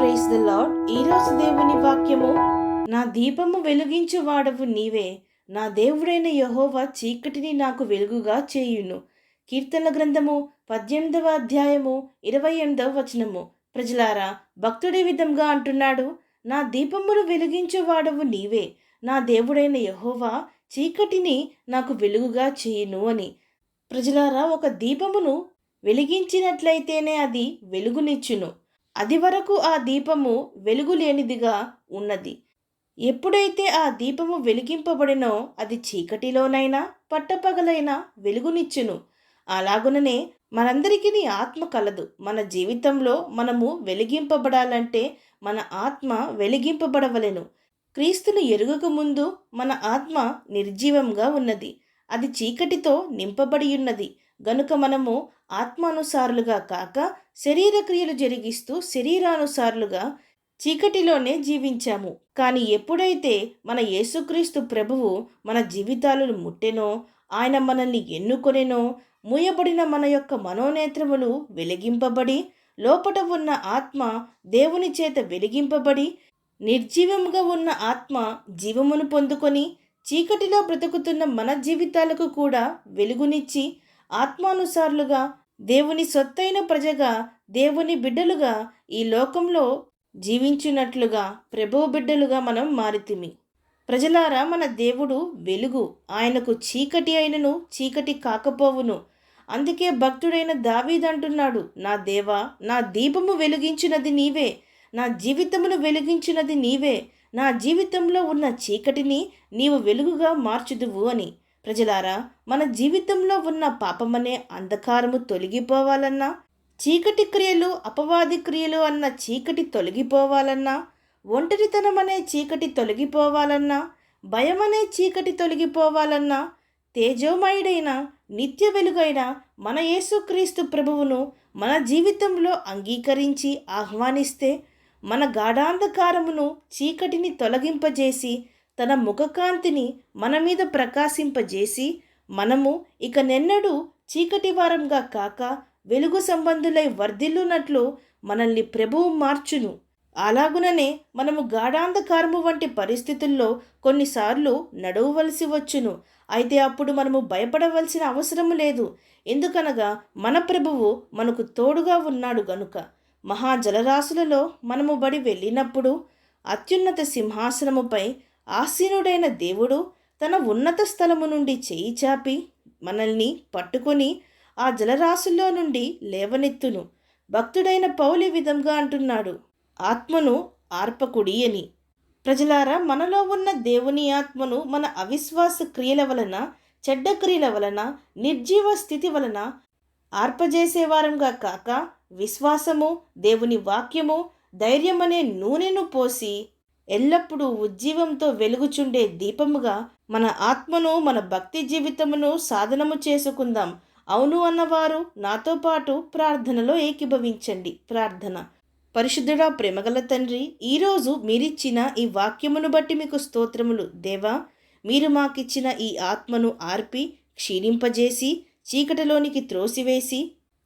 Praise the lord. ఈరోజు దేవుని వాక్యము, నా దీపము వెలిగించు వాడవు నీవే, నా దేవుడైన యెహోవా చీకటిని నాకు వెలుగుగా చేయును. కీర్తనల గ్రంథము 18వ అధ్యాయము 28వ వచనము. ప్రజలారా, భక్తుడి విధంగా అంటున్నాడు, నా దీపమును వెలిగించు వాడవు నీవే, నా దేవుడైన యెహోవా చీకటిని నాకు వెలుగుగా చేయును అని. ప్రజలారా, ఒక దీపమును వెలిగించినట్లయితేనే అది వెలుగునిచ్చును. అది వరకు ఆ దీపము వెలుగు లేనిదిగా ఉన్నది. ఎప్పుడైతే ఆ దీపము వెలిగింపబడినో అది చీకటిలోనైనా పట్టపగలైనా వెలుగునిచ్చును. అలాగుననే మనందరికీ ఆత్మ కలదు. మన జీవితంలో మనము వెలిగింపబడాలంటే మన ఆత్మ వెలిగింపబడవలెను. క్రీస్తును ఎరుగక ముందు మన ఆత్మ నిర్జీవంగా ఉన్నది. అది చీకటితో నింపబడి ఉన్నది. గనుక మనము ఆత్మానుసారులుగా కాక శరీర క్రియలు జరిగిస్తూ శరీరానుసారులుగా చీకటిలోనే జీవించాము. కానీ ఎప్పుడైతే మన యేసుక్రీస్తు ప్రభువు మన జీవితాలను ముట్టెనో, ఆయన మనల్ని ఎన్నుకొనెనో, మూయబడిన మన యొక్క మనోనేత్రములు వెలిగింపబడి, లోపట ఉన్న ఆత్మ దేవుని చేత వెలిగింపబడి, నిర్జీవముగా ఉన్న ఆత్మ జీవమును పొందుకొని, చీకటిలో బ్రతుకుతున్న మన జీవితాలకు కూడా వెలుగునిచ్చి, ఆత్మానుసారులుగా దేవుని సొత్తైన ప్రజగా, దేవుని బిడ్డలుగా ఈ లోకంలో జీవించున్నట్లుగా ప్రభువు బిడ్డలుగా మనం మారితిమి. ప్రజలారా, మన దేవుడు వెలుగు. ఆయనకు చీకటి అయినను చీకటి కాకపోవును. అందుకే భక్తుడైన దావీదు అంటున్నాడు, నా దేవా, నా దీపము వెలిగించినది నీవే, నా జీవితమును వెలిగించినది నీవే, నా జీవితంలో ఉన్న చీకటిని నీవు వెలుగుగా మార్చుదువు అని. ప్రజలారా, మన జీవితంలో ఉన్న పాపమనే అంధకారము తొలగిపోవాలన్నా, చీకటి క్రియలు, అపవాది క్రియలు అన్న చీకటి తొలగిపోవాలన్నా, ఒంటరితనం అనే చీకటి తొలగిపోవాలన్నా, భయమనే చీకటి తొలగిపోవాలన్నా, తేజోమయుడైన నిత్య వెలుగైన మన యేసుక్రీస్తు ప్రభువును మన జీవితంలో అంగీకరించి ఆహ్వానిస్తే, మన గాఢాంధకారమును, చీకటిని తొలగింపజేసి తన ముఖకాంతిని మన మీద ప్రకాశింపజేసి, మనము ఇక నెన్నడూ చీకటి వారంగా కాక వెలుగు సంబంధులై వర్ధిల్లునట్లు మనల్ని ప్రభువు మార్చును. అలాగుననే మనము గాఢాంధకారము వంటి పరిస్థితుల్లో కొన్నిసార్లు నడవవలసి వచ్చును. అయితే అప్పుడు మనము భయపడవలసిన అవసరము లేదు. ఎందుకనగా మన ప్రభువు మనకు తోడుగా ఉన్నాడు గనుక. మహాజలరాశులలో మనము బడి వెళ్ళినప్పుడు అత్యున్నత సింహాసనముపై ఆసీనుడైన దేవుడు తన ఉన్నత స్థలము నుండి చేయి చాపి మనల్ని పట్టుకొని ఆ జలరాశుల్లో నుండి లేవనెత్తును. భక్తుడైన పౌలు విధంగా అంటున్నాడు, ఆత్మను ఆర్పకుడి అని. ప్రజలారా, మనలో ఉన్న దేవుని ఆత్మను మన అవిశ్వాస క్రియల వలన, చెడ్డ క్రియల వలన, నిర్జీవ స్థితి వలన ఆర్పజేసేవారంగా కాక, విశ్వాసము, దేవుని వాక్యము, ధైర్యమనే నూనెను పోసి ఎల్లప్పుడూ ఉజ్జీవంతో వెలుగుచుండే దీపముగా మన ఆత్మను, మన భక్తి జీవితమును సాధనము చేసుకుందాం. అవును అన్నవారు నాతో పాటు ప్రార్థనలో ఏకీభవించండి. ప్రార్థన. పరిశుద్ధుడా, ప్రేమగల తండ్రి, ఈరోజు మీరిచ్చిన ఈ వాక్యమును బట్టి మీకు స్తోత్రములు. దేవా, మీరు మాకిచ్చిన ఈ ఆత్మను ఆర్పి క్షీణింపజేసి చీకటిలోనికి త్రోసివేసి,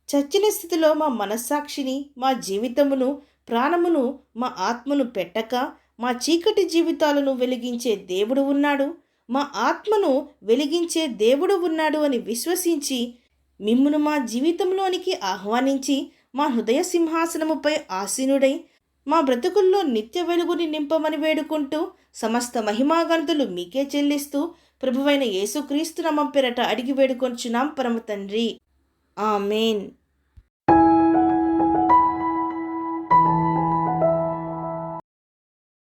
చచ్చిన స్థితిలో మా మనస్సాక్షిని, మా జీవితమును, ప్రాణమును, మా ఆత్మను పెట్టక మా చీకటి జీవితాలను వెలిగించే దేవుడు ఉన్నాడు, మా ఆత్మను వెలిగించే దేవుడు ఉన్నాడు అని విశ్వసించి మిమ్మును మా జీవితంలోనికి ఆహ్వానించి మా హృదయ సింహాసనముపై ఆసీనుడై మా బ్రతుకుల్లో నిత్య వెలుగుని నింపమని వేడుకుంటూ సమస్త మహిమాగణతులు మీకే చెల్లిస్తూ ప్రభువైన యేసుక్రీస్తు నామం పేరట అడిగి వేడుకొంచున్నాం పరమ తండ్రి. ఆమేన్.